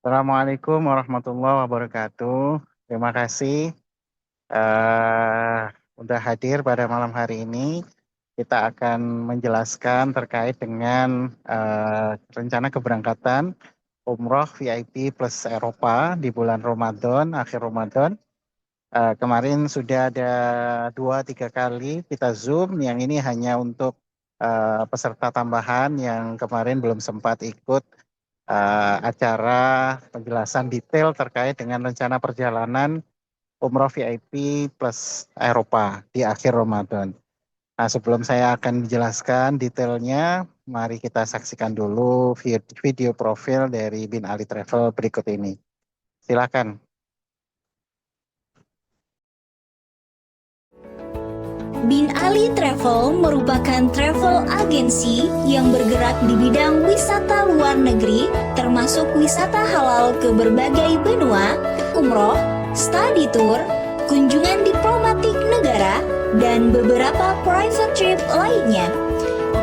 Assalamualaikum warahmatullahi wabarakatuh. Terima kasih eh udah hadir pada malam hari ini. Kita akan menjelaskan terkait dengan rencana keberangkatan umroh VIP plus Eropa di bulan Ramadan, akhir Ramadan. Kemarin sudah ada 2-3 kali kita Zoom, yang ini hanya untuk peserta tambahan yang kemarin belum sempat ikut acara penjelasan detail terkait dengan rencana perjalanan umroh VIP plus Eropa di akhir Ramadan. Nah, sebelum saya akan menjelaskan detailnya, mari kita saksikan dulu video profil dari Bin Ali Travel berikut ini. Silakan. Bin Ali Travel merupakan travel agency yang bergerak di bidang wisata luar negeri, termasuk wisata halal ke berbagai benua, umroh, study tour, kunjungan diplomatik negara, dan beberapa private trip lainnya.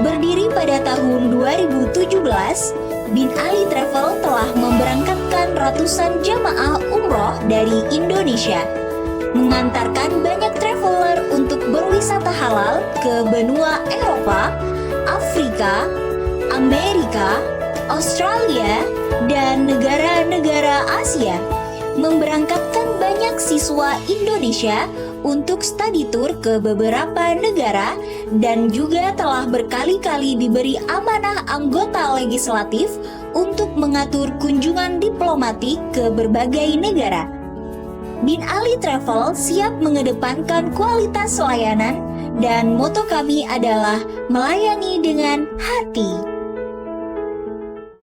Berdiri pada tahun 2017, Bin Ali Travel telah memberangkatkan ratusan jamaah umroh dari Indonesia, mengantarkan banyak traveler untuk berwisata halal ke benua Eropa, Afrika, Amerika, Australia, dan negara-negara Asia. Memberangkatkan banyak siswa Indonesia untuk study tour ke beberapa negara, dan juga telah berkali-kali diberi amanah anggota legislatif untuk mengatur kunjungan diplomatik ke berbagai negara. Bin Ali Travel siap mengedepankan kualitas layanan, dan moto kami adalah melayani dengan hati.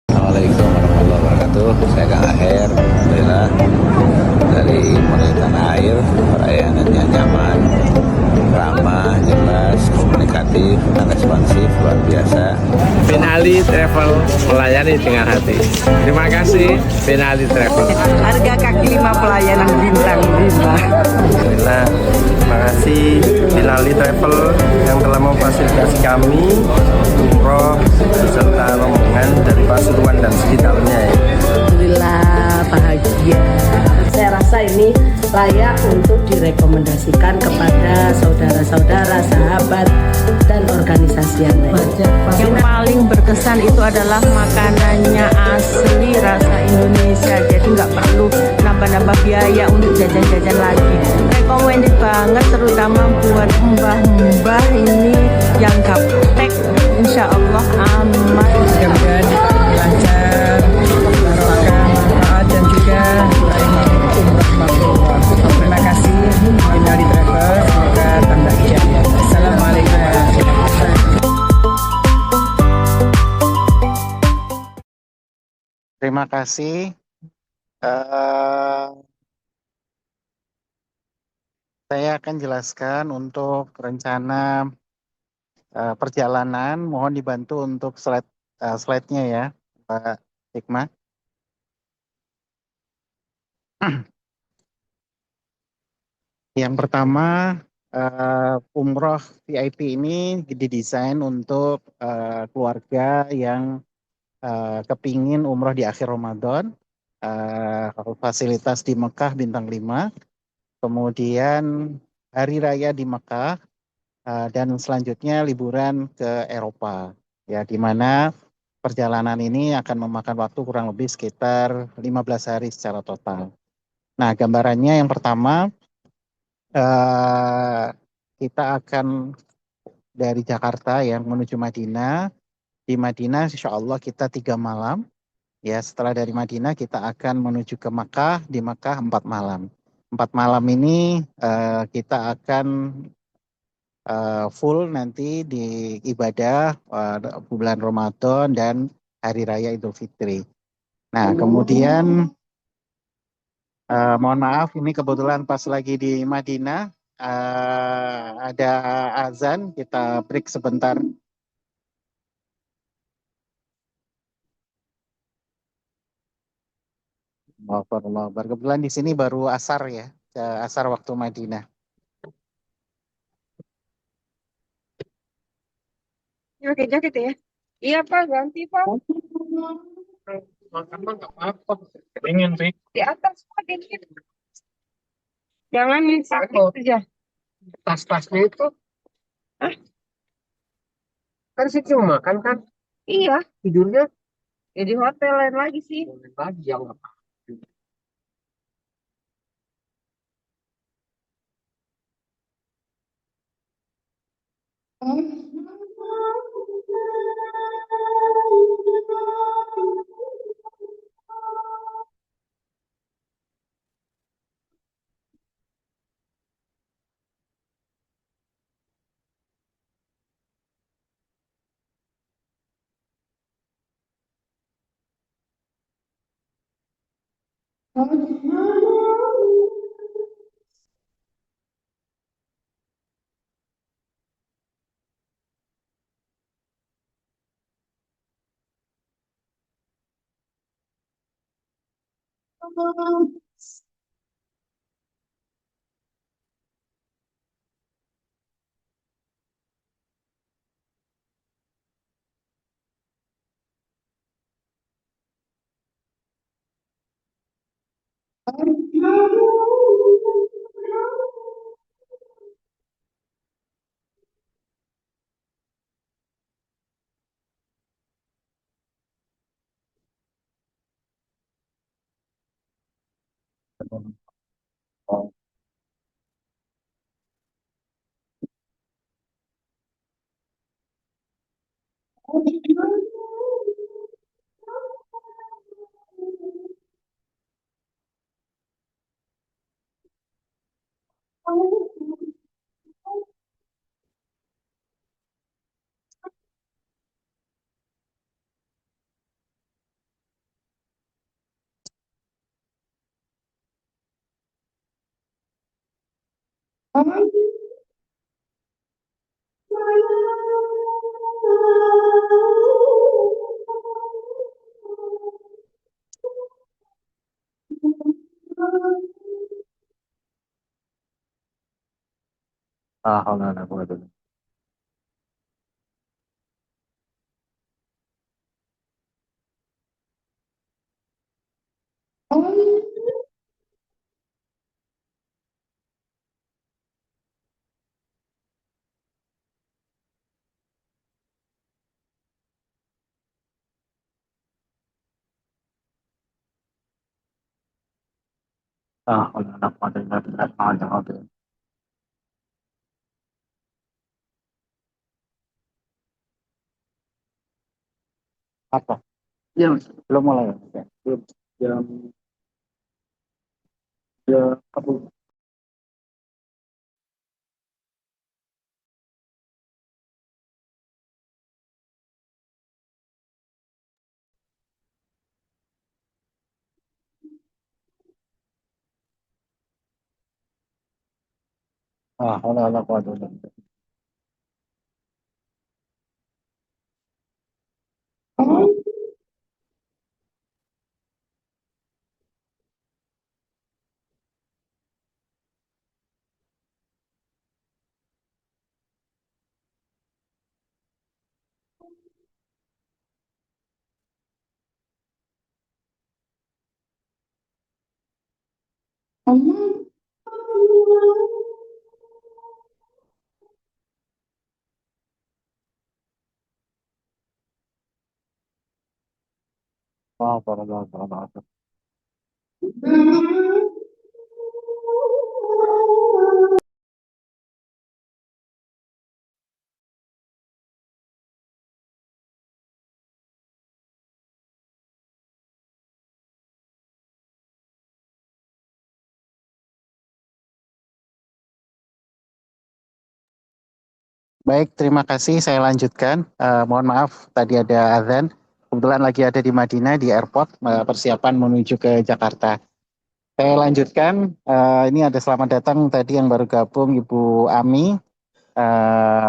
Assalamualaikum warahmatullahi wabarakatuh. Saya Kang Aher, alhamdulillah dari Model Tanah Air. Pelayanannya nyaman, ramah, jelas, komunikatif, dan responsif, luar biasa. Bin Ali Travel melayani dengan hati. Terima kasih Bin Ali Travel. Harga kaki 5 pelayanan bintang 5. Alhamdulillah, terima kasih Bin Ali Travel yang telah memfasilitasi kami umroh beserta rombongan dari Pasuruan dan sekitarnya. Alhamdulillah, bahagia. Saya rasa ini layak untuk direkomendasikan kepada saudara-saudara, sahabat, dan organisasi yang lain. Yang paling berkesan itu adalah makanannya asli rasa Indonesia, jadi nggak perlu nambah-nambah biaya untuk jajan-jajan lagi. Recommended banget, terutama buat mbah-mbah ini yang gaptek. Insya Allah aman. Mudah-mudahan lancar, barokah, manfaat, dan juga umrah mabrur. Terima kasih Bin Ali Travel, semoga tambah hijau. Assalamualaikum warahmatullahi wabarakatuh. Terima kasih. Eh, saya akan jelaskan untuk rencana perjalanan. Mohon dibantu untuk slide-nya ya, Pak Hikmah. Yang pertama, umroh VIP ini didesain untuk keluarga yang kepingin umroh di akhir Ramadan, fasilitas di Mekah bintang 5, kemudian hari raya di Mekah, dan selanjutnya liburan ke Eropa, ya, di mana perjalanan ini akan memakan waktu kurang lebih sekitar 15 hari secara total. Nah, gambarannya yang pertama, kita akan dari Jakarta yang menuju Madinah. Di Madinah, insya Allah kita 3 malam. Ya, setelah dari Madinah kita akan menuju ke Makkah. Di Makkah 4 malam. 4 malam ini kita akan full nanti di ibadah bulan Ramadan dan Hari Raya Idul Fitri. Nah, kemudian mohon maaf, ini kebetulan pas lagi di Madinah ada azan, kita break sebentar. Allah Akbar. Kebetulan di sini baru asar ya, asar waktu Madinah. Ini pakai jaket ya? Iya Pak, ganti Pak. Pengen sih. Di atas dikit. Jangan nih sakit aja. Tas-tasnya itu Hah? kan sih cuma makan kan Iya, tidurnya ya di hotel lain lagi sih. lagi yang apa? Ah, haula wala quwwata illa billah. Ah, haula wala quwwata illa billah. Apa? Jam belum mulai. Ya. Belum. Jam jam apa? Ah, haula wala quwwata illa billah. Ah, haula. Baik, terima kasih. Saya lanjutkan. Mohon maaf, tadi ada azan. Kebetulan lagi ada di Madinah, di airport, persiapan menuju ke Jakarta. Saya lanjutkan. Ini ada selamat datang tadi yang baru gabung, Ibu Ami.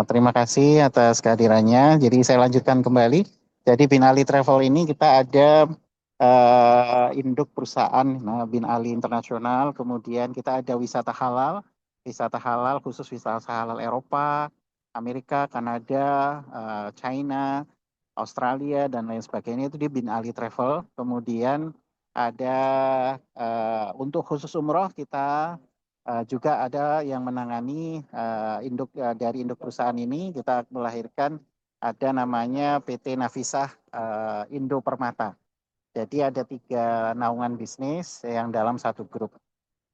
Terima kasih atas kehadirannya. Jadi saya lanjutkan kembali. Jadi Bin Ali Travel ini kita ada induk perusahaan Bin Ali Internasional. Kemudian kita ada wisata halal khusus wisata halal Eropa, Amerika, Kanada, China, Australia dan lain sebagainya itu di Bin Ali Travel. Kemudian ada untuk khusus umroh kita juga ada yang menangani dari induk perusahaan ini kita melahirkan ada namanya PT Nafisah Indo Permata. Jadi ada 3 naungan bisnis yang dalam satu grup.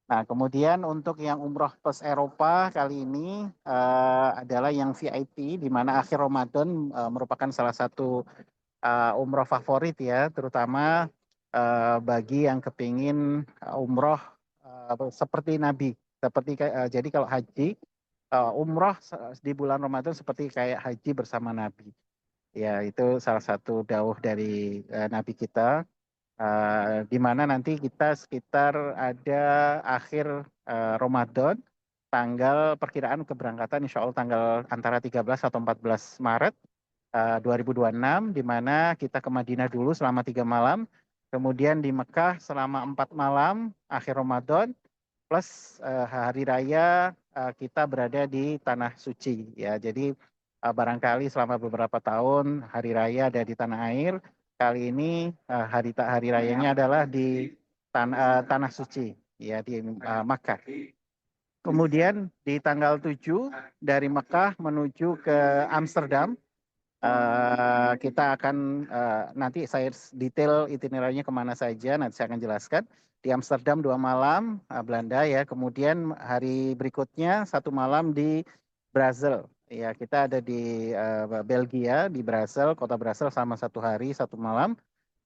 Nah, kemudian untuk yang umroh plus Eropa kali ini adalah yang VIP, di mana akhir Ramadan merupakan salah satu umroh favorit ya, terutama bagi yang kepingin umroh seperti Nabi. Jadi kalau haji, umroh di bulan Ramadan seperti kayak haji bersama Nabi. Ya, itu salah satu dawuh dari Nabi kita. Di mana nanti kita sekitar ada akhir Ramadan, tanggal perkiraan keberangkatan insya Allah tanggal antara 13 atau 14 Maret 2026, di mana kita ke Madinah dulu selama 3 malam, kemudian di Mekah selama 4 malam akhir Ramadan, plus hari raya kita berada di tanah suci ya. Jadi barangkali selama beberapa tahun hari raya ada di tanah air, kali ini hari rayanya adalah di tanah suci ya, di Makkah. Kemudian di tanggal 7 dari Mekah menuju ke Amsterdam. Kita akan nanti saya detail itinerarinya kemana saja, nanti saya akan jelaskan. Di Amsterdam 2 malam, Belanda ya. Kemudian hari berikutnya 1 malam di Basel. Ya, kita ada di Belgia, di Basel, kota Basel sama 1 hari 1 malam.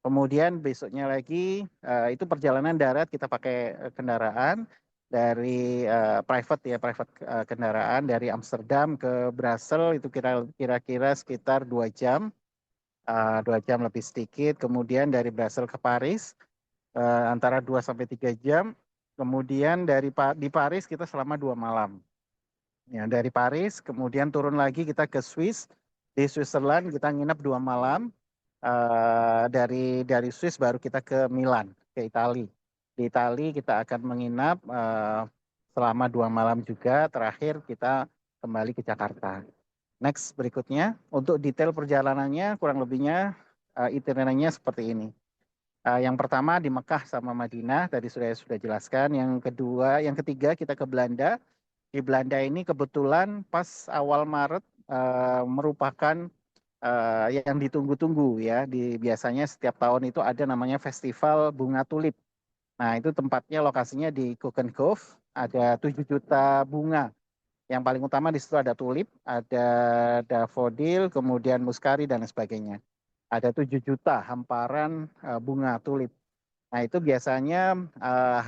Kemudian besoknya lagi itu perjalanan darat kita pakai kendaraan dari private kendaraan dari Amsterdam ke Brussels itu kira-kira sekitar 2 jam, 2 jam lebih sedikit. Kemudian dari Brussels ke Paris antara 2 sampai 3 jam. Kemudian di Paris kita selama 2 malam. Ya, dari Paris kemudian turun lagi kita ke Swiss. Di Switzerland kita nginep 2 malam. Dari Swiss baru kita ke Milan, ke Italia. Di Italia kita akan menginap selama 2 malam juga. Terakhir kita kembali ke Jakarta. Next berikutnya, untuk detail perjalanannya kurang lebihnya itinerarinya seperti ini. Yang pertama di Mekah sama Madinah, tadi sudah jelaskan. Yang ketiga kita ke Belanda. Di Belanda ini kebetulan pas awal Maret merupakan yang ditunggu-tunggu ya. Biasanya setiap tahun itu ada namanya festival bunga tulip. Nah, itu tempatnya lokasinya di Keukenhof, ada 7 juta bunga. Yang paling utama di situ ada tulip, ada daffodil, kemudian muskari dan sebagainya. Ada 7 juta hamparan bunga tulip. Nah, itu biasanya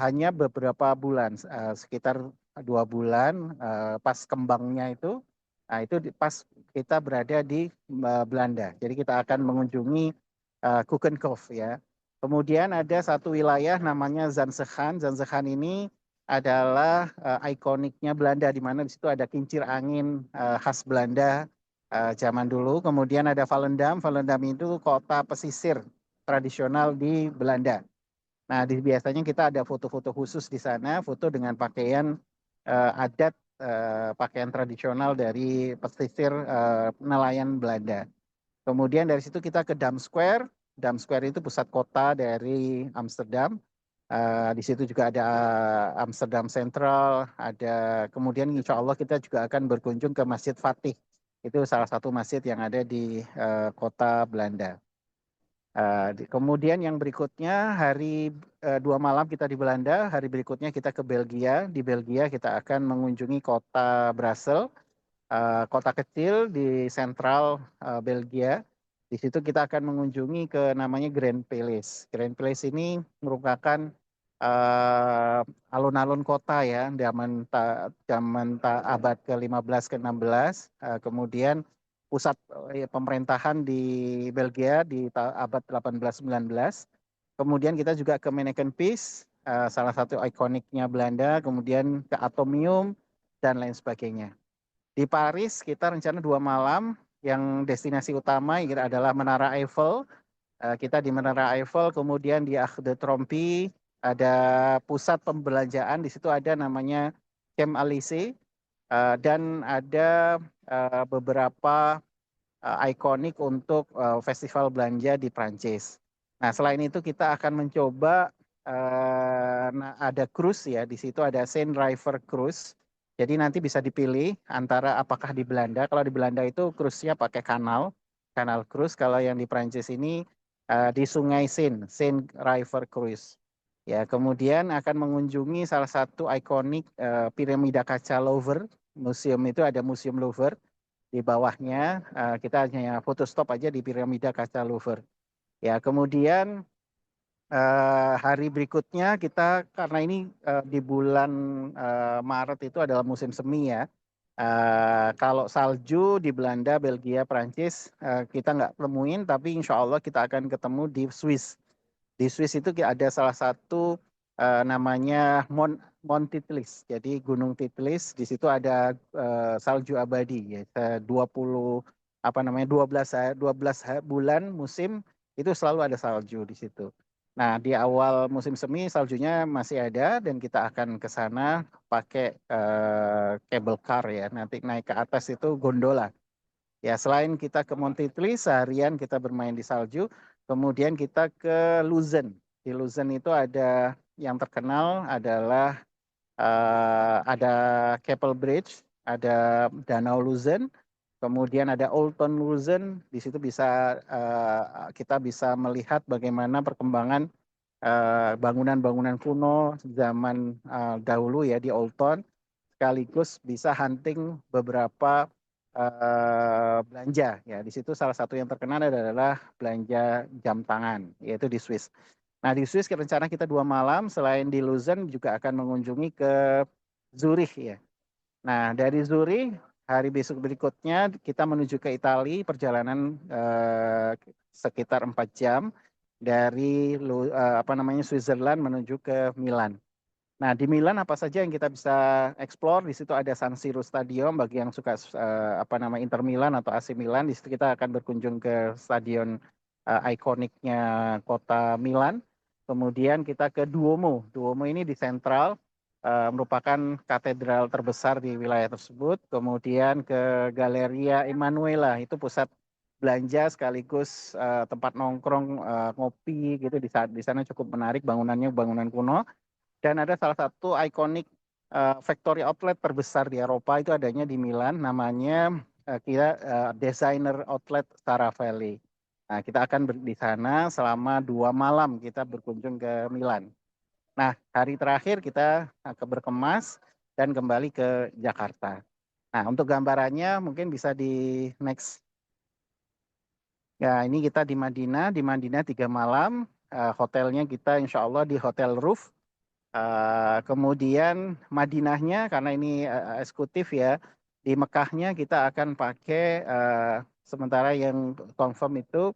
hanya beberapa bulan, sekitar 2 bulan pas kembangnya itu. Nah, itu pas kita berada di Belanda. Jadi kita akan mengunjungi Keukenhof ya. Kemudian ada satu wilayah namanya Zanzeghan. Zanzeghan ini adalah ikoniknya Belanda, di mana di situ ada kincir angin khas Belanda zaman dulu. Kemudian ada Volendam. Volendam itu kota pesisir tradisional di Belanda. Nah, biasanya kita ada foto-foto khusus di sana, foto dengan pakaian adat, pakaian tradisional dari pesisir nelayan Belanda. Kemudian dari situ kita ke Dam Square. Dam Square itu pusat kota dari Amsterdam. Di situ juga ada Amsterdam Central, ada kemudian insya Allah kita juga akan berkunjung ke Masjid Fatih. Itu salah satu masjid yang ada di kota Belanda. Kemudian yang berikutnya 2 malam kita di Belanda, hari berikutnya kita ke Belgia. Di Belgia kita akan mengunjungi kota Brussels, kota kecil di sentral Belgia. Di situ kita akan mengunjungi ke namanya Grand Palace. Grand Palace ini merupakan alun-alun kota ya, zaman abad ke-15 ke-16. Kemudian pusat pemerintahan di Belgia di abad 18-19. Kemudian kita juga ke Manneken-Pis, salah satu ikoniknya Belanda, kemudian ke Atomium, dan lain sebagainya. Di Paris kita rencana 2 malam, yang destinasi utama adalah Menara Eiffel. Kita di Menara Eiffel, kemudian di Arc de Triomphe, ada pusat pembelanjaan, di situ ada namanya Champs-Élysées, dan ada beberapa ikonik untuk festival belanja di Prancis. Nah, selain itu kita akan mencoba ada cruise ya, di situ ada Seine River Cruise. Jadi nanti bisa dipilih antara apakah di Belanda, kalau di Belanda itu cruise-nya pakai kanal cruise. Kalau yang di Prancis ini di Sungai Seine, Seine River Cruise. Ya, kemudian akan mengunjungi salah satu ikonik piramida kaca Louvre. Museum itu ada Museum Louvre. Di bawahnya kita hanya foto stop aja di piramida kaca Louvre. Ya, kemudian hari berikutnya kita karena ini di bulan Maret itu adalah musim semi ya. Kalau salju di Belanda, Belgia, Prancis kita nggak temuin, tapi insya Allah kita akan ketemu di Swiss. Di Swiss itu ada salah satu namanya Mont Titlis. Jadi Gunung Titlis, di situ ada salju abadi ya. 20 apa namanya 12 bulan musim itu selalu ada salju di situ. Nah, di awal musim semi saljunya masih ada dan kita akan ke sana pakai cable car ya. Nanti naik ke atas itu gondola. Ya, selain kita ke Montetli, seharian kita bermain di salju, kemudian kita ke Luzern. Di Luzern itu ada yang terkenal adalah ada Keppel Bridge, ada Danau Luzern, kemudian ada Old Town Luzern. Di situ kita bisa melihat bagaimana perkembangan bangunan-bangunan kuno zaman dahulu ya di Old Town, sekaligus bisa hunting beberapa belanja ya. Di situ salah satu yang terkenal adalah belanja jam tangan, yaitu di Swiss. Nah, di Swiss rencana kita 2 malam. Selain di Luzern juga akan mengunjungi ke Zurich ya. Nah, dari Zurich hari besok berikutnya kita menuju ke Italia, perjalanan sekitar 4 jam dari apa namanya Switzerland menuju ke Milan. Nah, di Milan apa saja yang kita bisa explore? Di situ ada San Siro Stadium bagi yang suka apa nama Inter Milan atau AC Milan. Di situ kita akan berkunjung ke stadion ikoniknya kota Milan. Kemudian kita ke Duomo. Duomo ini di sentral, merupakan katedral terbesar di wilayah tersebut. Kemudian ke Galleria Emanuela, itu pusat belanja sekaligus tempat nongkrong ngopi gitu di sana cukup menarik, bangunannya bangunan kuno. Dan ada salah satu ikonik factory outlet terbesar di Eropa itu adanya di Milan, namanya Designer Outlet Saravelli. Nah, kita akan di sana selama 2 malam kita berkunjung ke Milan. Nah, hari terakhir kita akan berkemas dan kembali ke Jakarta. Nah, untuk gambarannya mungkin bisa di next. Ya, ini kita di Madinah. Di Madinah 3 malam. Hotelnya kita insya Allah di Hotel Roof. Kemudian Madinahnya karena ini eksekutif ya, di Mekahnya kita akan pakai sementara yang confirm itu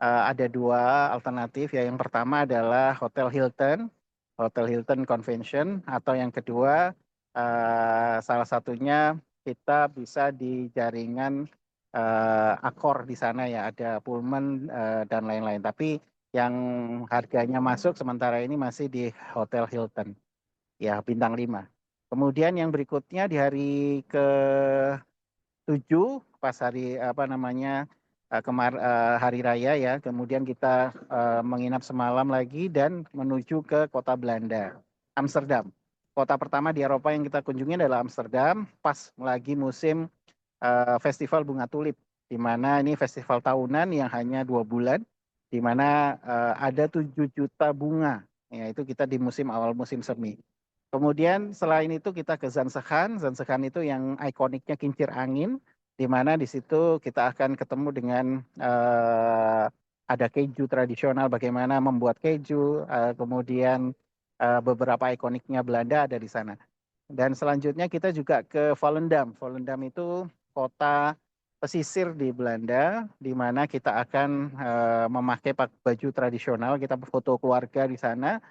ada 2 alternatif ya. Yang pertama adalah Hotel Hilton Convention, atau yang kedua salah satunya kita bisa di jaringan Accor di sana ya, ada Pullman dan lain-lain. Tapi yang harganya masuk sementara ini masih di Hotel Hilton ya, bintang 5. Kemudian yang berikutnya di hari ke-7 pas hari apa namanya hari raya ya, kemudian kita menginap semalam lagi dan menuju ke kota Belanda, Amsterdam. Kota pertama di Eropa yang kita kunjungi adalah Amsterdam pas lagi musim festival bunga tulip, di mana ini festival tahunan yang hanya 2 bulan, di mana ada 7 juta bunga. Ya, itu kita di awal musim semi. Kemudian selain itu kita ke Zanzibar. Zanzibar itu yang ikoniknya kincir angin, di mana di situ kita akan ketemu dengan ada keju tradisional, bagaimana membuat keju, kemudian beberapa ikoniknya Belanda ada di sana. Dan selanjutnya kita juga ke Volendam. Volendam itu kota pesisir di Belanda, di mana kita akan memakai baju tradisional, kita foto keluarga di sana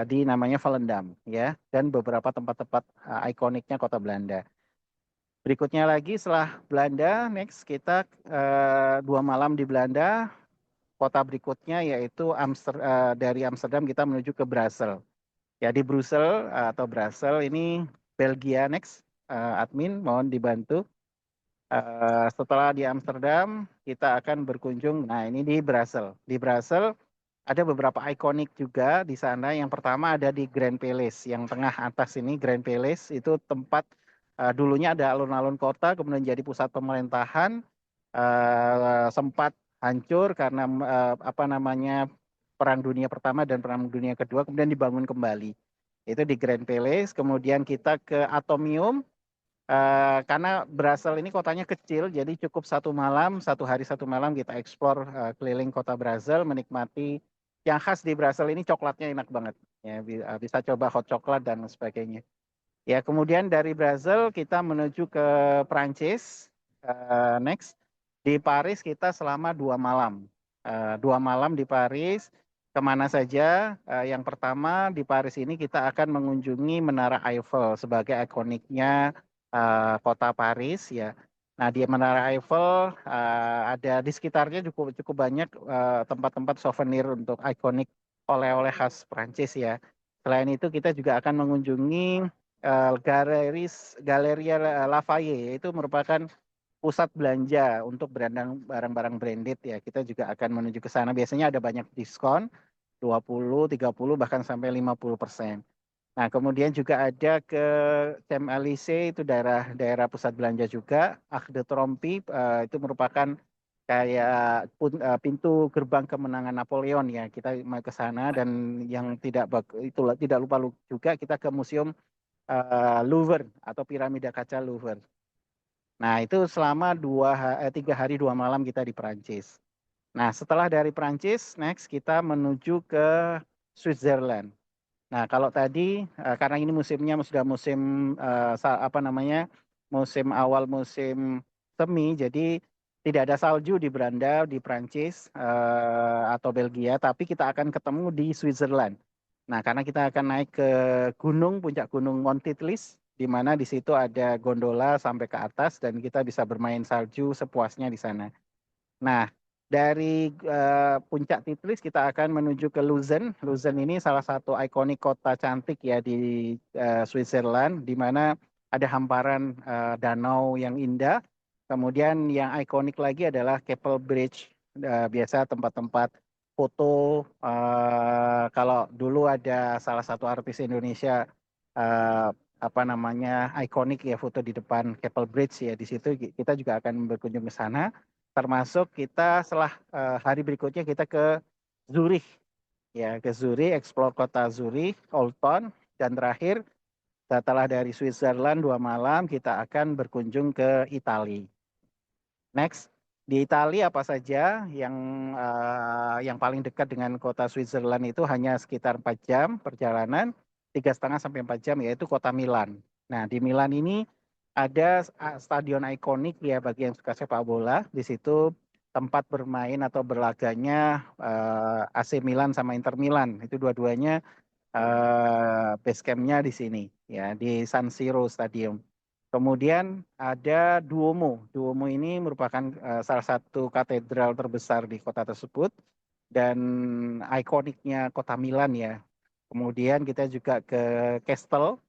di namanya Volendam ya, dan beberapa tempat-tempat ikoniknya kota Belanda. Berikutnya lagi setelah Belanda, next kita 2 malam di Belanda. Kota berikutnya yaitu dari Amsterdam kita menuju ke Brussels. Ya, di Brussels atau Brussels ini Belgia next. Admin mohon dibantu. Setelah di Amsterdam kita akan berkunjung. Nah, ini di Brussels. Di Brussels ada beberapa ikonik juga di sana. Yang pertama ada di Grand Palace, yang tengah atas ini Grand Palace itu tempat dulunya ada alun-alun kota, kemudian jadi pusat pemerintahan, sempat hancur karena apa namanya Perang Dunia Pertama dan Perang Dunia Kedua, kemudian dibangun kembali. Itu di Grand Palace. Kemudian kita ke Atomium. Karena Brasil ini kotanya kecil, jadi cukup satu malam, satu hari satu malam kita eksplor keliling kota Brasil, menikmati yang khas di Brasil ini coklatnya enak banget. Ya, bisa coba hot coklat dan sebagainya. Ya, kemudian dari Brasil kita menuju ke Prancis. Next, di Paris kita selama 2 malam. 2 malam di Paris, kemana saja? Yang pertama di Paris ini kita akan mengunjungi Menara Eiffel sebagai ikoniknya kota Paris ya. Nah di Menara Eiffel ada di sekitarnya cukup cukup banyak tempat-tempat souvenir untuk ikonik oleh-oleh khas Prancis ya. Selain itu kita juga akan mengunjungi Galeria Lafayette, itu merupakan pusat belanja untuk barang-barang branded ya. Kita juga akan menuju ke sana. Biasanya ada banyak diskon 20, 30 bahkan sampai 50%. Nah, kemudian juga ada ke Champs-Élysées, itu daerah pusat belanja juga. Arc de Triomphe itu merupakan kayak pintu gerbang kemenangan Napoleon ya. Kita mau ke sana, dan yang tidak lupa juga kita ke Museum Louvre atau Piramida Kaca Louvre. Nah, itu selama 3 hari 2 malam kita di Perancis. Nah, setelah dari Perancis, next kita menuju ke Switzerland. Nah, kalau tadi karena ini musimnya sudah musim apa namanya, musim awal musim semi, jadi tidak ada salju di Belanda, di Prancis atau Belgia, tapi kita akan ketemu di Switzerland. Nah, karena kita akan naik ke puncak gunung Mount Titlis, di mana di situ ada gondola sampai ke atas dan kita bisa bermain salju sepuasnya di sana. Nah, dari puncak Titlis kita akan menuju ke Luzern. Luzern ini salah satu ikonik kota cantik ya di Switzerland, di mana ada hamparan danau yang indah. Kemudian yang ikonik lagi adalah Keppel Bridge. Biasa tempat-tempat foto. Kalau dulu ada salah satu artis Indonesia eh, apa namanya ikonik ya, foto di depan Keppel Bridge ya, di situ kita juga akan berkunjung ke sana. Termasuk kita setelah hari berikutnya kita ke Zurich ya, ke Zurich, explore kota Zurich, Old Town, dan terakhir setelah dari Switzerland 2 malam kita akan berkunjung ke Italia. Next, di Italia apa saja yang paling dekat dengan kota Switzerland itu hanya sekitar 4 jam perjalanan, 3,5 sampai 4 jam, yaitu kota Milan. Nah, di Milan ini ada stadion ikonik ya bagi yang suka sepak bola. Di situ tempat bermain atau berlaganya AC Milan sama Inter Milan. Itu dua-duanya base camp-nya di sini ya, di San Siro Stadium. Kemudian ada Duomo. Duomo ini merupakan salah satu katedral terbesar di kota tersebut dan ikoniknya kota Milan ya. Kemudian kita juga ke Castle.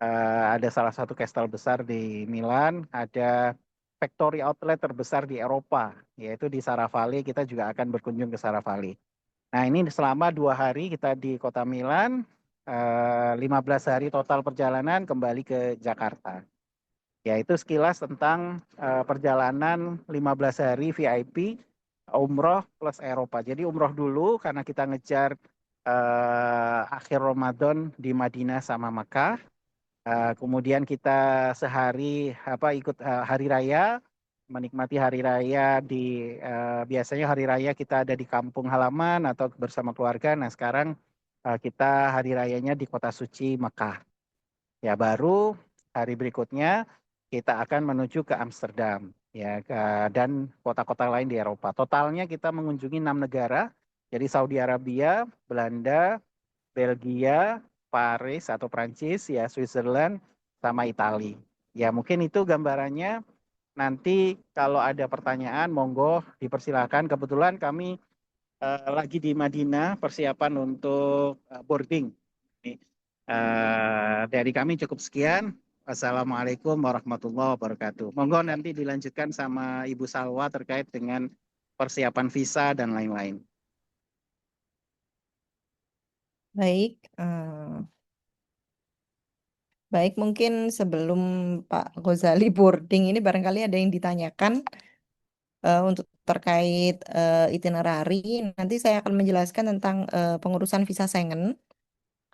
Ada salah satu castle besar di Milan. Ada factory outlet terbesar di Eropa, yaitu di Saravalle. Kita juga akan berkunjung ke Saravalle. Nah, ini selama 2 hari kita di kota Milan, 15 hari total perjalanan kembali ke Jakarta. Ya, itu sekilas tentang perjalanan 15 hari VIP umroh plus Eropa. Jadi umroh dulu karena kita ngejar akhir Ramadan di Madinah sama Makkah. Kemudian kita sehari ikut hari raya, menikmati hari raya biasanya hari raya kita ada di kampung halaman atau bersama keluarga. Nah, sekarang kita hari rayanya di kota suci Mekah. Ya, baru hari berikutnya kita akan menuju ke Amsterdam ya, dan kota-kota lain di Eropa. Totalnya kita mengunjungi 6 negara. Jadi Saudi Arabia, Belanda, Belgia, Paris atau Prancis ya, Switzerland sama Italia. Ya, mungkin itu gambarannya. Nanti kalau ada pertanyaan monggo dipersilakan. Kebetulan kami lagi di Madinah persiapan untuk boarding. Dari kami cukup sekian. Wassalamualaikum warahmatullahi wabarakatuh. Monggo nanti dilanjutkan sama Ibu Salwa terkait dengan persiapan visa dan lain-lain. Baik, baik mungkin sebelum Pak Gozali boarding ini barangkali ada yang ditanyakan untuk terkait itinerary. Nanti saya akan menjelaskan tentang pengurusan visa Schengen.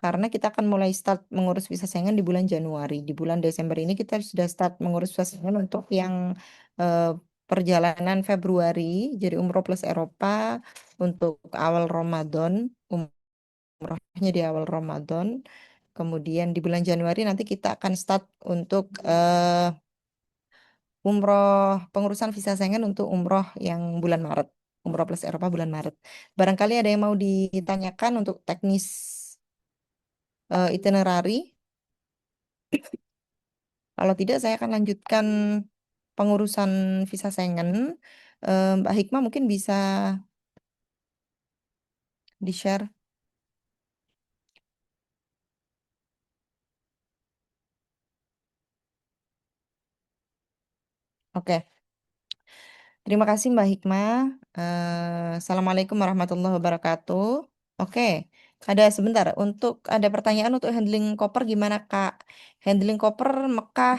Karena kita akan mulai start mengurus visa Schengen di bulan Januari. Di bulan Desember ini kita sudah start mengurus visa Schengen untuk yang eh, perjalanan Februari, jadi umroh plus Eropa untuk awal Ramadan, umrohnya di awal Ramadan. Kemudian di bulan Januari nanti kita akan start untuk umroh pengurusan visa Schengen untuk umroh yang bulan Maret. Umroh plus Eropa bulan Maret. Barangkali ada yang mau ditanyakan untuk teknis itinerary. Kalau tidak, saya akan lanjutkan pengurusan visa Schengen. Mbak Hikmah mungkin bisa di-share. Oke, terima kasih Mbak Hikmah. Assalamualaikum warahmatullahi wabarakatuh. Oke, ada sebentar. Ada pertanyaan untuk handling koper gimana Kak? Handling koper Mekah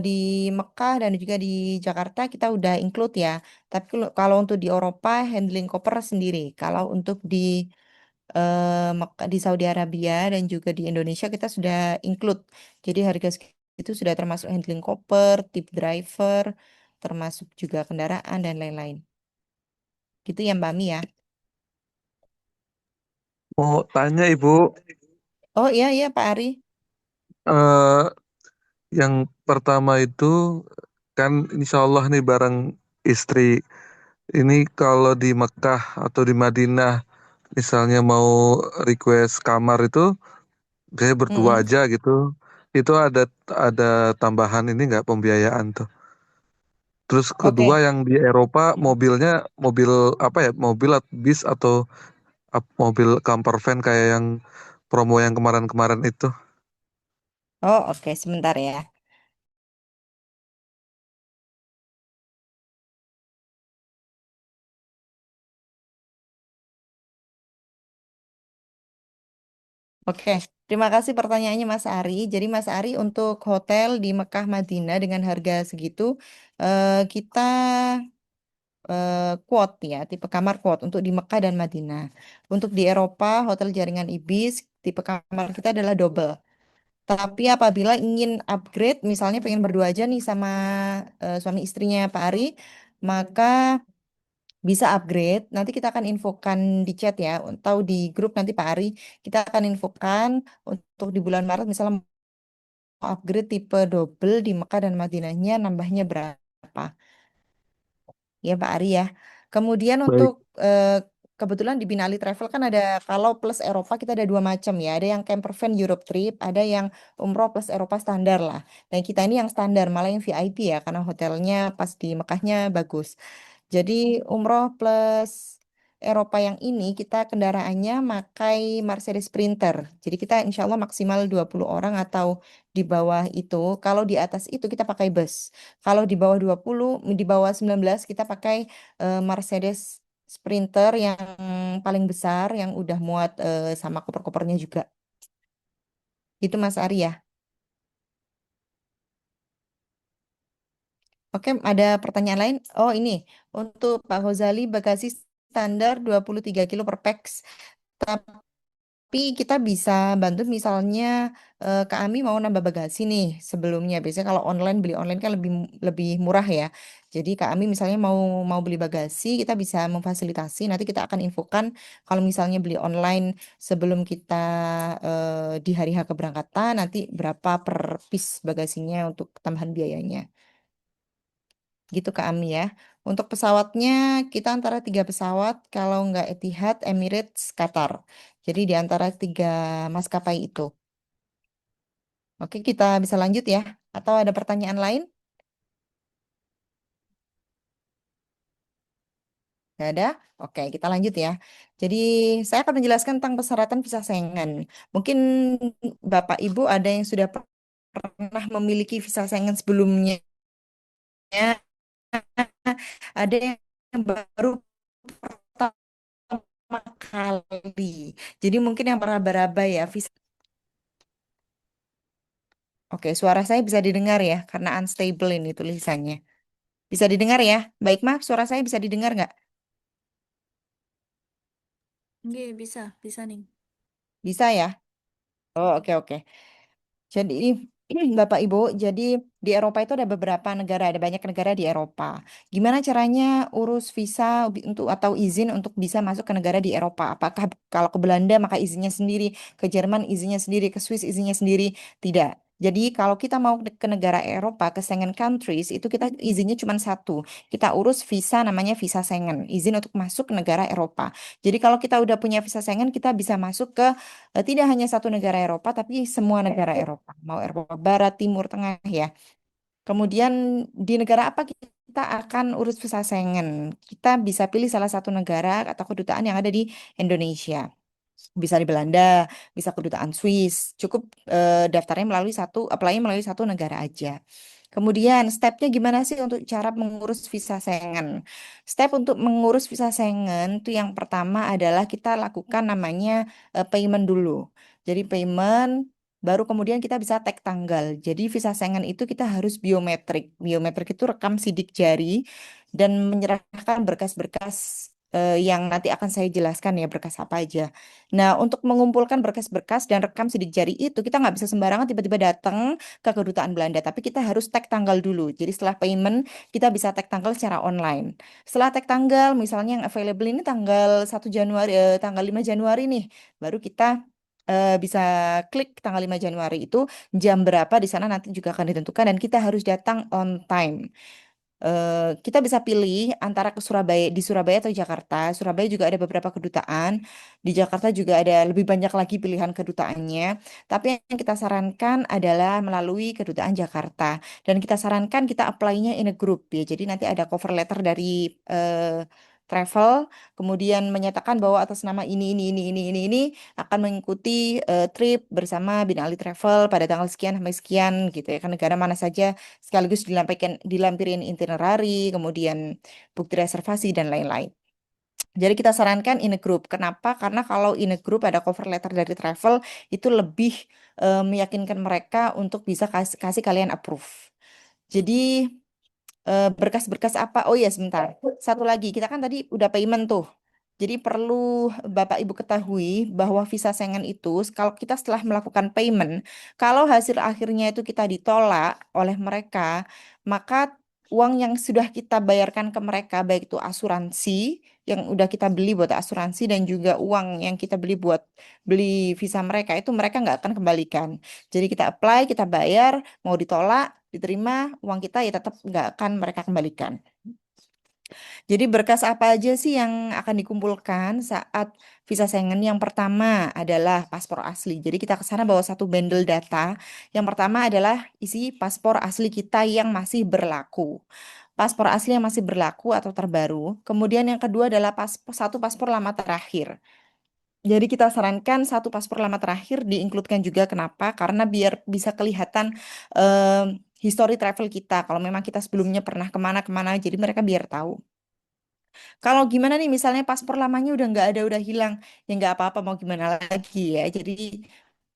di Mekah dan juga di Jakarta kita udah include ya. Tapi kalau untuk di Eropa handling koper sendiri. Kalau untuk di di Saudi Arabia dan juga di Indonesia kita sudah include. Jadi harga itu sudah termasuk handling koper, tip driver, termasuk juga kendaraan dan lain-lain. Gitu ya Mbak Mi ya. Mau tanya Ibu, Oh iya iya Pak Ari. eh, yang pertama itu kan insya Allah nih bareng istri. Ini kalau di Mekah atau di Madinah, misalnya mau request kamar itu, saya berdua Mm-mm. aja gitu. Itu ada tambahan ini nggak pembiayaan tuh. Terus kedua Oke. yang di Eropa mobilnya mobil apa ya? Mobil bis atau mobil camper van kayak yang promo yang kemarin-kemarin itu. Oh oke sebentar ya. Oke, terima kasih pertanyaannya Mas Ari. Jadi Mas Ari untuk hotel di Mekah Madinah dengan harga segitu kita quote ya, tipe kamar quote untuk di Mekah dan Madinah. Untuk di Eropa, hotel jaringan Ibis, tipe kamar kita adalah double. Tapi apabila ingin upgrade, misalnya pengen berdua aja nih sama suami istrinya Pak Ari, maka bisa upgrade. Nanti kita akan infokan di chat ya, atau di grup nanti Pak Ari, kita akan infokan untuk di bulan Maret misalnya mau upgrade tipe double di Mekah dan Madinahnya nambahnya berapa. Ya Pak Ari ya. Kemudian untuk Baik. kebetulan di Binali Travel kan ada kalau plus Eropa kita ada dua macam ya. Ada yang camper van Europe trip, ada yang umroh plus Eropa standar lah. Dan kita ini yang standar, malah yang VIP ya karena hotelnya pas di Mekahnya bagus. Jadi umroh plus Eropa yang ini kita kendaraannya makai Mercedes Sprinter. Jadi kita insya Allah maksimal 20 orang atau di bawah itu. Kalau di atas itu kita pakai bus. Kalau di bawah 20, di bawah 19 kita pakai Mercedes Sprinter yang paling besar yang udah muat sama koper-kopernya juga. Itu Mas Ari ya. Oke, ada pertanyaan lain? Oh ini, untuk Pak Hozali bagasi standar 23 kilo per pax. Tapi kita bisa bantu misalnya Kak Ami mau nambah bagasi nih sebelumnya. Biasanya kalau online beli online kan lebih lebih murah ya. Jadi Kak Ami misalnya mau beli bagasi, kita bisa memfasilitasi. Nanti kita akan infokan kalau misalnya beli online sebelum kita di hari H keberangkatan nanti berapa per piece bagasinya untuk tambahan biayanya. Gitu Kak Ami ya. Untuk pesawatnya kita antara tiga pesawat, kalau nggak Etihad, Emirates, Qatar. Jadi di antara tiga maskapai itu. Oke, kita bisa lanjut ya. Atau ada pertanyaan lain? Nggak ada? Oke, kita lanjut ya. Jadi saya akan menjelaskan tentang persyaratan visa Schengen. Mungkin Bapak Ibu ada yang sudah pernah memiliki visa Schengen sebelumnya, ada yang baru kali. Jadi mungkin yang meraba-raba ya, visa. Oke, suara saya bisa didengar ya, karena unstable ini tulisannya. Bisa didengar ya? Baik, Mak, suara saya bisa didengar nggak? Nggih, bisa, bisa nih. Bisa ya? Oh, oke, oke. Jadi, Bapak Ibu, jadi di Eropa itu ada beberapa negara, ada banyak negara di Eropa. Gimana caranya urus visa untuk atau izin untuk bisa masuk ke negara di Eropa? Apakah kalau ke Belanda maka izinnya sendiri, ke Jerman izinnya sendiri, ke Swiss izinnya sendiri? Tidak. Jadi kalau kita mau ke negara Eropa, ke Schengen countries, itu kita izinnya cuma satu. Kita urus visa namanya visa Schengen, izin untuk masuk ke negara Eropa. Jadi kalau kita udah punya visa Schengen, kita bisa masuk ke tidak hanya satu negara Eropa, tapi semua negara Eropa, mau Eropa Barat, Timur, Tengah ya. Kemudian di negara apa kita akan urus visa Schengen? Kita bisa pilih salah satu negara atau kedutaan yang ada di Indonesia. Bisa di Belanda, bisa kedutaan Swiss. Cukup daftarnya melalui satu, apply melalui satu negara aja. Kemudian stepnya gimana sih untuk cara mengurus visa Schengen? Step untuk mengurus visa Schengen itu yang pertama adalah kita lakukan namanya payment dulu. Jadi payment baru kemudian kita bisa tag tanggal. Jadi visa Schengen itu kita harus biometrik. Biometrik itu rekam sidik jari dan menyerahkan berkas-berkas yang nanti akan saya jelaskan ya berkas apa aja. Nah, untuk mengumpulkan berkas-berkas dan rekam sidik jari itu kita nggak bisa sembarangan tiba-tiba datang ke kedutaan Belanda, tapi kita harus tag tanggal dulu. Jadi setelah payment kita bisa tag tanggal secara online. Setelah tag tanggal, misalnya yang available ini tanggal 1 Januari, tanggal 5 Januari nih, baru kita bisa klik tanggal 5 Januari itu jam berapa di sana nanti juga akan ditentukan dan kita harus datang on time. Kita bisa pilih antara ke Surabaya di Surabaya atau Jakarta. Surabaya juga ada beberapa kedutaan. Di Jakarta juga ada lebih banyak lagi pilihan kedutaannya. Tapi yang kita sarankan adalah melalui kedutaan Jakarta. Dan kita sarankan kita apply-nya in a group ya. Jadi nanti ada cover letter dari travel, kemudian menyatakan bahwa atas nama ini akan mengikuti trip bersama Bin Ali Travel pada tanggal sekian sampai sekian gitu ya. Ke negara mana saja sekaligus dilampirin itinerary, kemudian bukti reservasi dan lain-lain. Jadi kita sarankan in a group. Kenapa? Karena kalau in a group ada cover letter dari travel itu lebih meyakinkan mereka untuk bisa kasih kalian approve. Jadi berkas-berkas apa? Oh iya sebentar. Satu lagi, kita kan tadi udah payment tuh. Jadi perlu Bapak Ibu ketahui bahwa visa Schengen itu kalau kita setelah melakukan payment, kalau hasil akhirnya itu kita ditolak oleh mereka, maka uang yang sudah kita bayarkan ke mereka, baik itu asuransi yang udah kita beli buat asuransi dan juga uang yang kita beli buat beli visa mereka itu mereka nggak akan kembalikan. Jadi kita apply, kita bayar, mau ditolak, diterima, uang kita ya tetap nggak akan mereka kembalikan. Jadi berkas apa aja sih yang akan dikumpulkan saat visa Schengen? Yang pertama adalah paspor asli. Jadi kita ke sana bawa satu bundle data. Yang pertama adalah isi paspor asli kita yang masih berlaku. Paspor asli yang masih berlaku atau terbaru. Kemudian yang kedua adalah satu paspor lama terakhir. Jadi kita sarankan satu paspor lama terakhir diinkludkan juga. Kenapa? Karena biar bisa kelihatan history travel kita. Kalau memang kita sebelumnya pernah kemana-kemana, jadi mereka biar tahu. Kalau gimana nih misalnya paspor lamanya udah nggak ada, udah hilang, ya nggak apa-apa mau gimana lagi ya. Jadi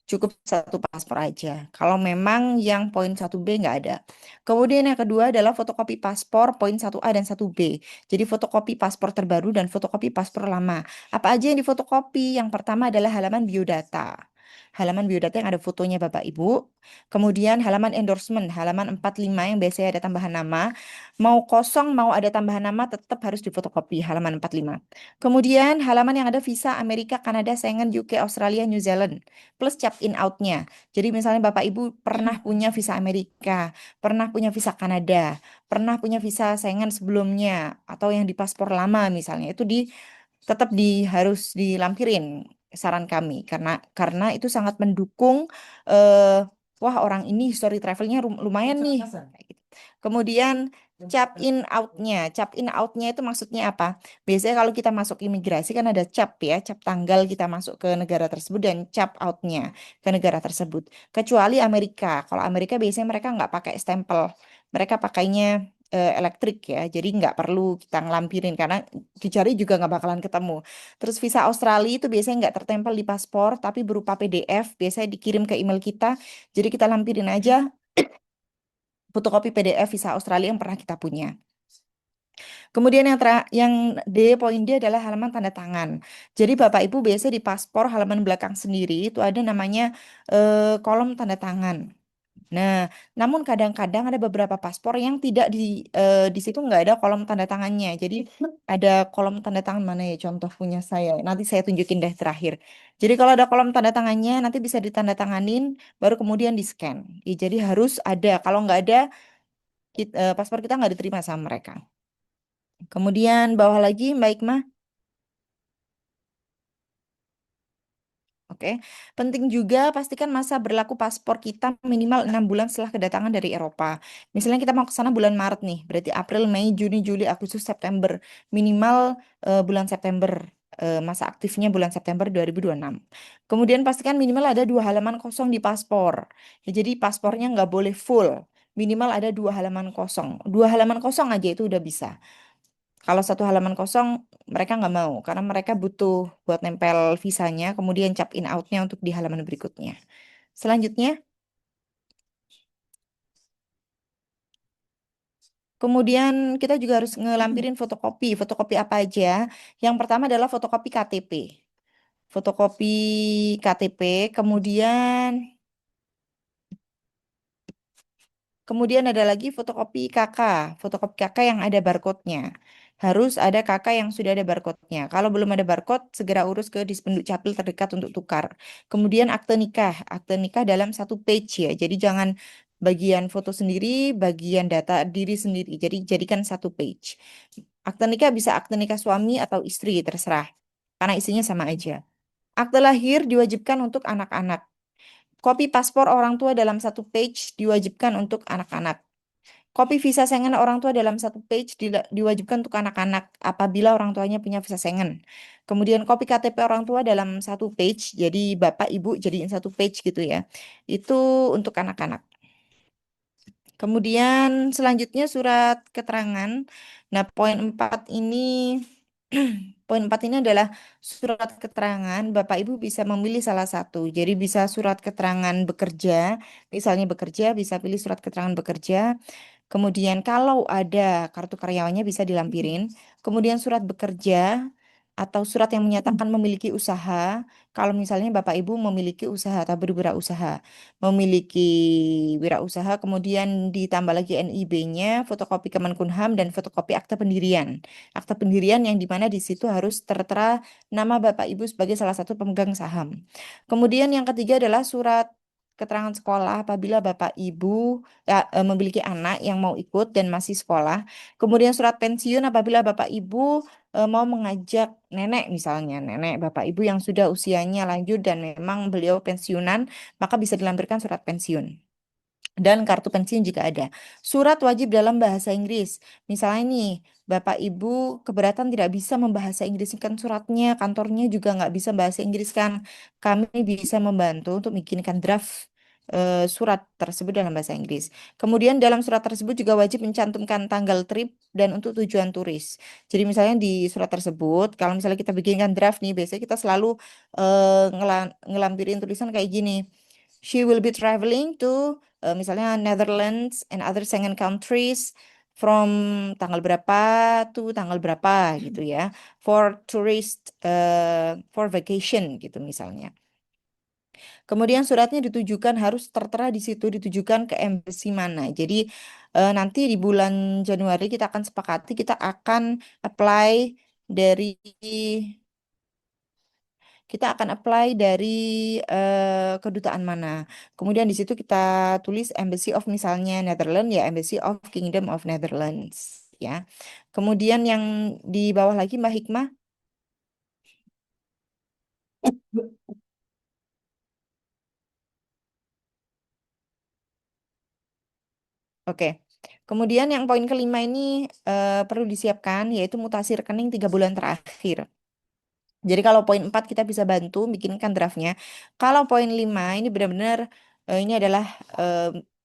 cukup satu paspor aja. Kalau memang yang poin 1B nggak ada. Kemudian yang kedua adalah fotokopi paspor poin 1A dan 1B. Jadi fotokopi paspor terbaru dan fotokopi paspor lama. Apa aja yang difotokopi? Yang pertama adalah halaman biodata. Halaman biodata yang ada fotonya Bapak Ibu. Kemudian halaman endorsement, halaman 45 yang biasanya ada tambahan nama. Mau kosong, mau ada tambahan nama, tetap harus difotokopi halaman 45. Kemudian halaman yang ada visa Amerika, Kanada, Schengen, UK, Australia, New Zealand. Plus cap in out-nya. Jadi misalnya Bapak Ibu pernah punya visa Amerika, pernah punya visa Kanada, pernah punya visa Schengen sebelumnya, atau yang di paspor lama misalnya, itu tetap harus dilampirin saran kami karena itu sangat mendukung wah orang ini history travelnya lumayan nih. Kayak gitu. Kemudian cap in outnya itu maksudnya apa? Biasanya kalau kita masuk imigrasi kan ada cap ya, cap tanggal kita masuk ke negara tersebut dan cap outnya ke negara tersebut. Kecuali Amerika, kalau Amerika biasanya mereka nggak pakai stempel, mereka pakainya elektrik ya. Jadi nggak perlu kita ngelampirin karena dicari juga nggak bakalan ketemu. Terus visa Australia itu biasanya nggak tertempel di paspor, tapi berupa PDF, biasanya dikirim ke email kita. Jadi kita lampirin aja fotokopi PDF visa Australia yang pernah kita punya. Kemudian yang D, poin D adalah halaman tanda tangan. Jadi Bapak Ibu biasa di paspor halaman belakang sendiri itu ada namanya kolom tanda tangan. Nah, namun kadang-kadang ada beberapa paspor yang tidak di situ nggak ada kolom tanda tangannya. Jadi ada kolom tanda tangan mana ya contoh punya saya. Nanti saya tunjukin deh terakhir. Jadi kalau ada kolom tanda tangannya nanti bisa ditandatanganin baru kemudian di scan. Jadi harus ada. Kalau nggak ada paspor kita nggak diterima sama mereka. Kemudian bawah lagi Mbak Ikmah. Oke, penting juga pastikan masa berlaku paspor kita minimal 6 bulan setelah kedatangan dari Eropa. Misalnya kita mau ke sana bulan Maret nih, berarti April, Mei, Juni, Juli, Agustus, September. Minimal bulan September, masa aktifnya bulan September 2026. Kemudian pastikan minimal ada 2 halaman kosong di paspor. Ya, jadi paspornya nggak boleh full, minimal ada 2 halaman kosong. 2 halaman kosong aja itu udah bisa. Kalau 1 halaman kosong, mereka nggak mau karena mereka butuh buat nempel visanya, kemudian cap in outnya untuk di halaman berikutnya. Selanjutnya, kemudian kita juga harus ngelampirin fotokopi. Fotokopi apa aja? Yang pertama adalah fotokopi KTP. Fotokopi KTP, kemudian ada lagi fotokopi KK yang ada barcode-nya. Harus ada KK yang sudah ada barcode-nya. Kalau belum ada barcode, segera urus ke Dispenduk Capil terdekat untuk tukar. Kemudian akte nikah dalam satu page ya. Jadi jangan bagian foto sendiri, bagian data diri sendiri. Jadi jadikan satu page. Akte nikah bisa akte nikah suami atau istri, terserah. Karena isinya sama aja. Akte lahir diwajibkan untuk anak-anak. Kopi paspor orang tua dalam satu page diwajibkan untuk anak-anak. Kopi visa Schengen orang tua dalam satu page diwajibkan untuk anak-anak apabila orang tuanya punya visa Schengen. Kemudian kopi KTP orang tua dalam satu page, jadi bapak ibu jadiin satu page gitu ya. Itu untuk anak-anak. Kemudian selanjutnya surat keterangan. Nah, poin 4 ini adalah surat keterangan. Bapak Ibu bisa memilih salah satu. Jadi bisa surat keterangan bekerja, misalnya bekerja bisa pilih surat keterangan bekerja. Kemudian kalau ada kartu karyawannya bisa dilampirin. Kemudian surat bekerja atau surat yang menyatakan memiliki usaha. Kalau misalnya Bapak Ibu memiliki usaha atau berwirausaha, memiliki wirausaha, kemudian ditambah lagi NIB-nya, fotokopi Kemenkumham dan fotokopi akta pendirian. Akta pendirian yang dimana di situ harus tertera nama Bapak Ibu sebagai salah satu pemegang saham. Kemudian yang ketiga adalah surat keterangan sekolah apabila Bapak Ibu memiliki anak yang mau ikut dan masih sekolah. Kemudian surat pensiun apabila Bapak Ibu mau mengajak nenek misalnya, nenek Bapak Ibu yang sudah usianya lanjut dan memang beliau pensiunan, maka bisa dilampirkan surat pensiun. Dan kartu pensiun jika ada. Surat wajib dalam bahasa Inggris. Misalnya nih, Bapak Ibu keberatan tidak bisa membahasa Inggriskan suratnya, kantornya juga nggak bisa bahasa Inggris kan. Kami bisa membantu untuk bikinkan draft surat tersebut dalam bahasa Inggris. Kemudian dalam surat tersebut juga wajib mencantumkan tanggal trip dan untuk tujuan turis. Jadi misalnya di surat tersebut, kalau misalnya kita bikinkan draft nih, biasanya kita selalu ngelampirin tulisan kayak gini. She will be traveling to misalnya Netherlands and other Schengen countries from tanggal berapa to tanggal berapa gitu ya, for tourist for vacation gitu misalnya. Kemudian suratnya ditujukan harus tertera di situ ditujukan ke embassy mana. Jadi nanti di bulan Januari kita akan sepakati kita akan apply dari kedutaan mana. Kemudian di situ kita tulis Embassy of misalnya Netherlands ya Embassy of Kingdom of Netherlands ya. Kemudian yang di bawah lagi Mbak Hikmah. Oke. Kemudian yang poin kelima ini perlu disiapkan yaitu mutasi rekening 3 bulan terakhir. Jadi kalau poin 4 kita bisa bantu bikinkan draftnya. Kalau poin 5 ini benar-benar ini adalah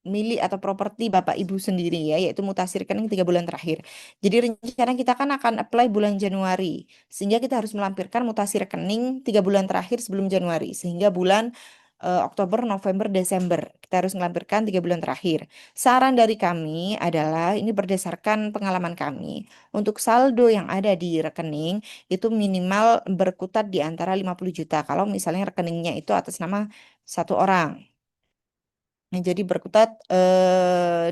milik atau properti Bapak Ibu sendiri ya, yaitu mutasi rekening 3 bulan terakhir. Jadi rencana kita kan akan apply bulan Januari, sehingga kita harus melampirkan mutasi rekening 3 bulan terakhir sebelum Januari, sehingga bulan Oktober, November, Desember kita harus melampirkan 3 bulan terakhir. Saran dari kami adalah ini berdasarkan pengalaman kami, untuk saldo yang ada di rekening itu minimal berkutat di antara 50 juta. Kalau misalnya rekeningnya itu atas nama satu orang. Nah, jadi berkutat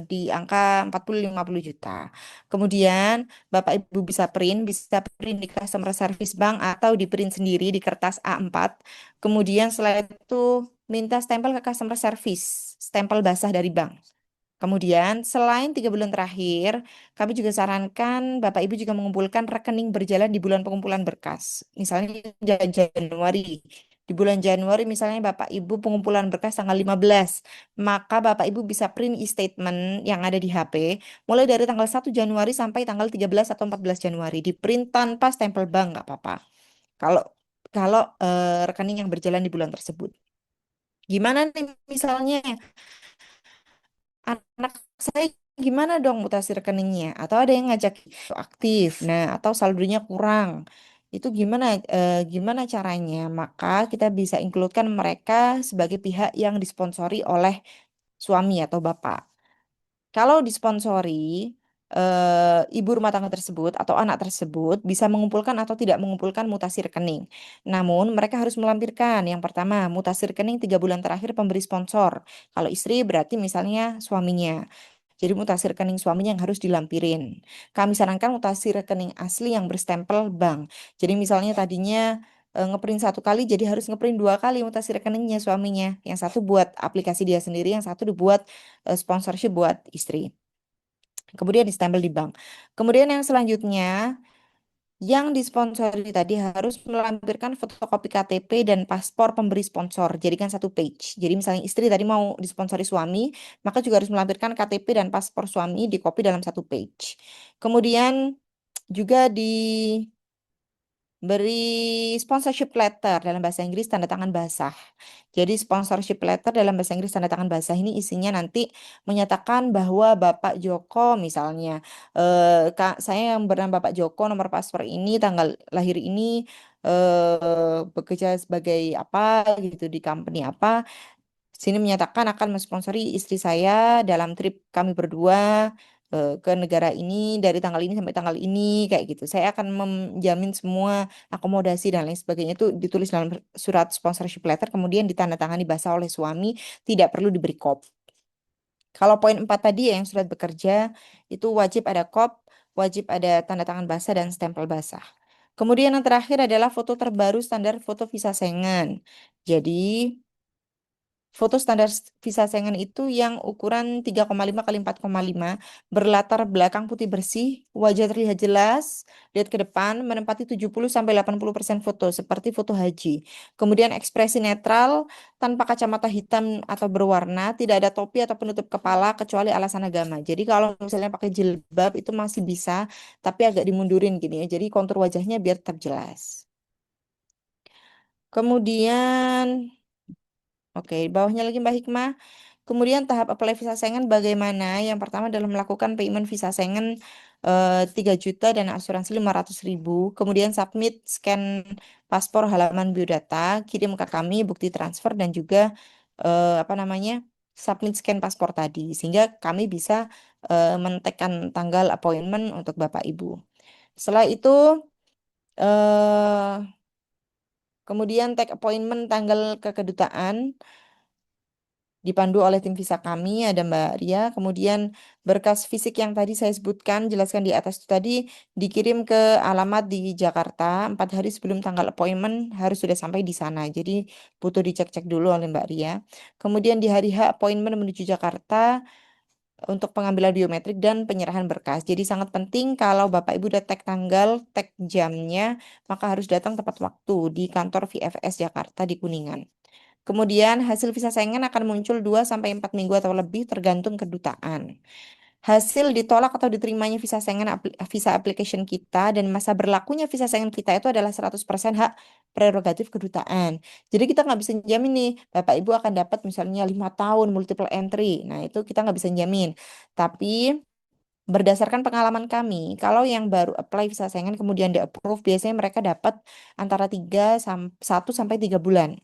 di angka 40-50 juta. Kemudian Bapak Ibu bisa print di customer service bank atau di print sendiri di kertas A4. Kemudian setelah itu minta stempel ke customer service, stempel basah dari bank. Kemudian, selain 3 bulan terakhir, kami juga sarankan Bapak Ibu juga mengumpulkan rekening berjalan di bulan pengumpulan berkas. Misalnya Januari. Di bulan Januari misalnya Bapak Ibu pengumpulan berkas tanggal 15, maka Bapak Ibu bisa print e-statement yang ada di HP mulai dari tanggal 1 Januari sampai tanggal 13 atau 14 Januari. Di print tanpa stempel bank nggak apa-apa. Kalau kalau rekening yang berjalan di bulan tersebut. Gimana nih misalnya anak saya gimana dong mutasi rekeningnya? Atau ada yang ngajak aktif, nah atau saldonya kurang. Itu gimana caranya? Maka kita bisa includekan mereka sebagai pihak yang disponsori oleh suami atau bapak. Kalau disponsori, ibu rumah tangga tersebut atau anak tersebut bisa mengumpulkan atau tidak mengumpulkan mutasi rekening. Namun, mereka harus melampirkan yang pertama, mutasi rekening 3 bulan terakhir pemberi sponsor. Kalau istri berarti misalnya suaminya. Jadi mutasi rekening suaminya yang harus dilampirin. Kami sarankan mutasi rekening asli yang berstempel bank. Jadi misalnya tadinya ngeprint 1 kali, jadi harus ngeprint 2 kali mutasi rekeningnya suaminya. Yang satu buat aplikasi dia sendiri, yang satu dibuat sponsorship buat istri. Kemudian distempel di bank. Kemudian yang selanjutnya, yang disponsori tadi harus melampirkan fotokopi KTP dan paspor pemberi sponsor. Jadikan 1 page. Jadi misalnya istri tadi mau disponsori suami, maka juga harus melampirkan KTP dan paspor suami di copy dalam 1 page. Kemudian juga beri sponsorship letter dalam bahasa Inggris tanda tangan basah. Jadi sponsorship letter dalam bahasa Inggris tanda tangan basah ini isinya nanti menyatakan bahwa Bapak Joko misalnya, Kak, saya yang bernama Bapak Joko, nomor paspor ini, tanggal lahir ini, bekerja sebagai apa gitu di company apa. Sini menyatakan akan mensponsori istri saya dalam trip kami berdua ke negara ini dari tanggal ini sampai tanggal ini kayak gitu. Saya akan menjamin semua akomodasi dan lain sebagainya itu ditulis dalam surat sponsorship letter kemudian ditandatangani basah oleh suami, tidak perlu diberi kop. Kalau poin 4 tadi ya yang surat bekerja itu wajib ada kop, wajib ada tanda tangan basah dan stempel basah. Kemudian yang terakhir adalah foto terbaru standar foto visa Schengen. Jadi foto standar visa Schengen itu yang ukuran 3,5 kali 4,5 berlatar belakang putih bersih, wajah terlihat jelas, lihat ke depan, menempati 70-80% foto seperti foto haji. Kemudian ekspresi netral, tanpa kacamata hitam atau berwarna, tidak ada topi atau penutup kepala kecuali alasan agama. Jadi kalau misalnya pakai jilbab itu masih bisa, tapi agak dimundurin gini ya. Jadi kontur wajahnya biar tetap jelas. Kemudian oke, bawahnya lagi Mbak Hikmah. Kemudian tahap apply visa Schengen bagaimana? Yang pertama adalah melakukan payment visa Schengen 3 juta dan asuransi 500.000. Kemudian submit scan paspor halaman biodata, kirim ke kami bukti transfer dan juga apa namanya submit scan paspor tadi. Sehingga kami bisa mentekan tanggal appointment untuk Bapak Ibu. Setelah itu eh, kemudian take appointment tanggal ke kedutaan. Dipandu oleh tim visa kami, ada Mbak Ria. Kemudian berkas fisik yang tadi saya sebutkan, jelaskan di atas itu tadi, dikirim ke alamat di Jakarta. 4 hari sebelum tanggal appointment harus sudah sampai di sana. Jadi butuh dicek-cek dulu oleh Mbak Ria. Kemudian di hari H appointment menuju Jakarta untuk pengambilan biometrik dan penyerahan berkas. Jadi sangat penting kalau Bapak Ibu udah tag tanggal, tag jamnya, maka harus datang tepat waktu di kantor VFS Jakarta di Kuningan. Kemudian hasil visa Schengen akan muncul 2 sampai 4 minggu atau lebih tergantung kedutaan. hasil ditolak atau diterimanya visa Schengen visa application kita dan masa berlakunya visa Schengen kita itu adalah 100% hak prerogatif kedutaan. Jadi kita nggak bisa jamin nih, Bapak Ibu akan dapat misalnya 5 tahun multiple entry. Nah, itu kita nggak bisa jamin. Tapi berdasarkan pengalaman kami, kalau yang baru apply visa Schengen kemudian di approve, biasanya mereka dapat antara 1 sampai 3 bulan.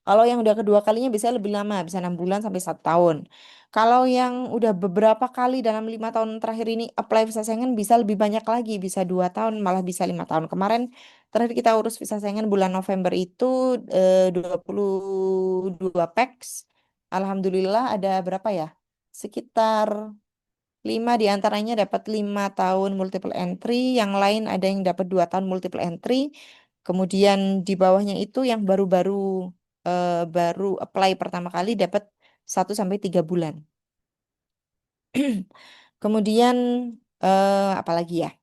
Kalau yang udah kedua kalinya bisa lebih lama, bisa 6 bulan sampai 1 tahun. Kalau yang udah beberapa kali dalam 5 tahun terakhir ini apply visa Schengen bisa lebih banyak lagi, bisa 2 tahun, malah bisa 5 tahun. Kemarin terakhir kita urus visa Schengen bulan November itu 22 packs. Alhamdulillah ada berapa ya? Sekitar 5 diantaranya dapat 5 tahun multiple entry, yang lain ada yang dapat 2 tahun multiple entry. Kemudian di bawahnya itu yang baru apply pertama kali dapat 1 sampai 3 bulan. Kemudian apalagi ya?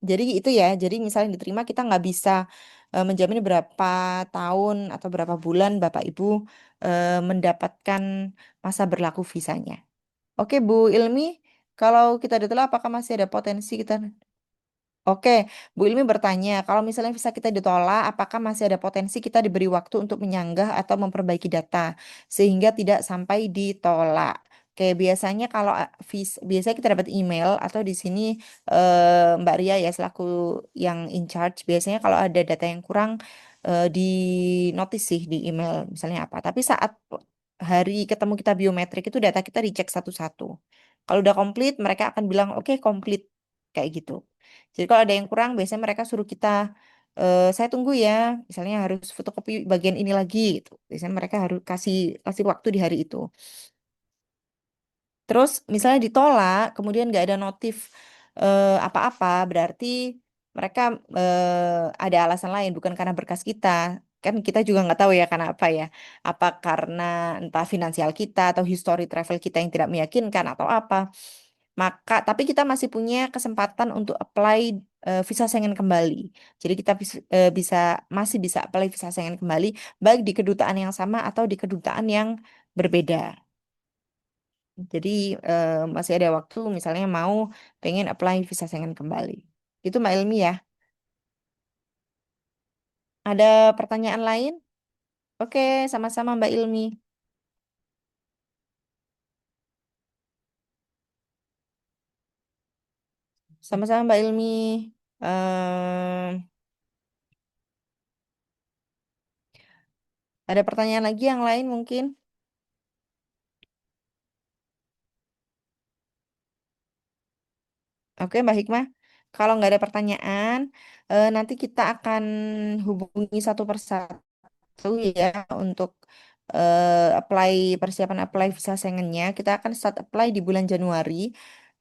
Jadi itu ya. Jadi misalnya diterima kita nggak bisa menjamin berapa tahun atau berapa bulan Bapak Ibu mendapatkan masa berlaku visanya. Oke, Bu Ilmi, kalau kita detail apakah masih ada potensi kita? Oke, Bu Ilmi bertanya, kalau misalnya visa kita ditolak, apakah masih ada potensi kita diberi waktu untuk menyanggah atau memperbaiki data sehingga tidak sampai ditolak? Oke, biasanya kalau biasanya kita dapat email atau di sini Mbak Ria ya selaku yang in charge, biasanya kalau ada data yang kurang di notice sih di email misalnya apa. Tapi saat hari ketemu kita biometrik itu data kita dicek satu-satu. Kalau udah komplit, mereka akan bilang oke komplit kayak gitu. Jadi kalau ada yang kurang, biasanya mereka suruh kita, saya tunggu ya, misalnya harus fotokopi bagian ini lagi, gitu. Biasanya mereka harus kasih kasih waktu di hari itu. Terus misalnya ditolak, kemudian nggak ada notif apa-apa, berarti mereka ada alasan lain, bukan karena berkas kita. Kan kita juga nggak tahu ya karena apa ya. Apa karena entah finansial kita atau history travel kita yang tidak meyakinkan atau apa. Maka, tapi kita masih punya kesempatan untuk apply visa Schengen kembali. Jadi kita masih bisa apply visa Schengen kembali, baik di kedutaan yang sama atau di kedutaan yang berbeda. Jadi masih ada waktu, misalnya mau pengen apply visa Schengen kembali. Itu Mbak Ilmi ya. Ada pertanyaan lain? Oke, sama-sama Mbak Ilmi. Sama-sama Mbak Ilmi. Em, ada pertanyaan lagi yang lain mungkin? Oke, Mbak Hikmah. Kalau nggak ada pertanyaan, nanti kita akan hubungi satu persatu ya untuk apply persiapan apply visa Schengen-nya. Kita akan start apply di bulan Januari.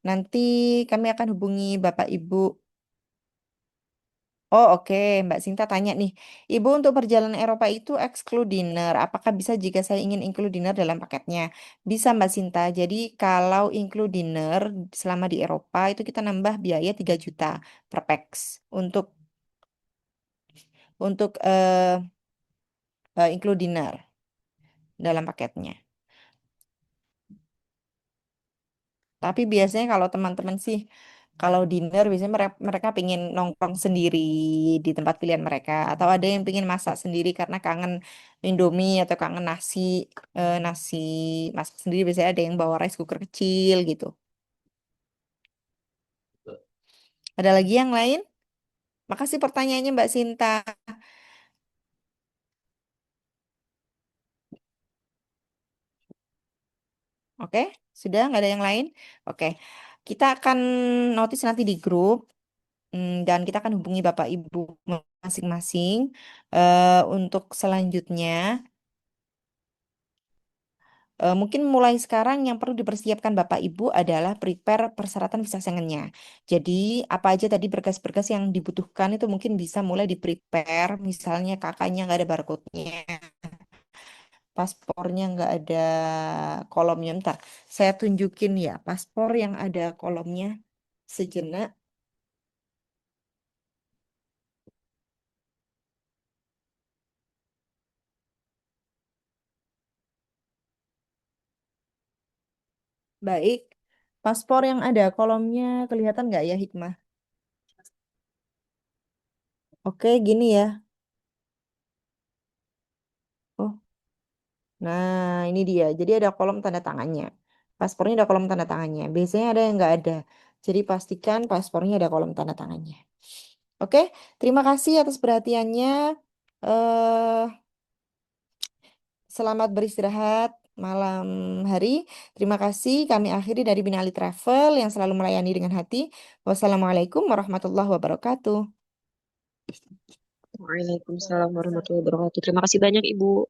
Nanti kami akan hubungi Bapak Ibu. Oh oke, Mbak Sinta tanya nih, Ibu untuk perjalanan Eropa itu exclude dinner. Apakah bisa jika saya ingin include dinner dalam paketnya? Bisa Mbak Sinta. Jadi kalau include dinner selama di Eropa itu kita nambah biaya 3 juta per pax untuk include dinner dalam paketnya. Tapi biasanya kalau teman-teman sih, kalau dinner biasanya mereka pingin nongkrong sendiri di tempat pilihan mereka. Atau ada yang pingin masak sendiri karena kangen Indomie atau kangen nasi masak sendiri. Biasanya ada yang bawa rice cooker kecil gitu. Ada lagi yang lain? Makasih pertanyaannya Mbak Sinta. Oke, sudah nggak ada yang lain? Oke, kita akan notice nanti di grup. Dan kita akan hubungi Bapak Ibu masing-masing untuk selanjutnya. Mungkin mulai sekarang yang perlu dipersiapkan Bapak Ibu adalah prepare persyaratan visa Schengen-nya. Jadi apa aja tadi berkas-berkas yang dibutuhkan itu mungkin bisa mulai di-prepare. Misalnya kakaknya nggak ada barcode-nya, paspornya nggak ada kolomnya. Ntar saya tunjukin ya paspor yang ada kolomnya sejenak. Baik. Paspor yang ada kolomnya kelihatan nggak ya, Hikmah? Oke, gini ya. Oh, nah ini dia. Jadi ada kolom tanda tangannya. Paspornya ada kolom tanda tangannya. Biasanya ada yang nggak ada. Jadi pastikan paspornya ada kolom tanda tangannya. Oke, terima kasih atas perhatiannya. eh Selamat beristirahat malam hari. Terima kasih. Kami akhiri dari Binali Travel yang selalu melayani dengan hati. Wassalamualaikum warahmatullahi wabarakatuh. Waalaikumsalam warahmatullahi wabarakatuh. Terima kasih banyak Ibu.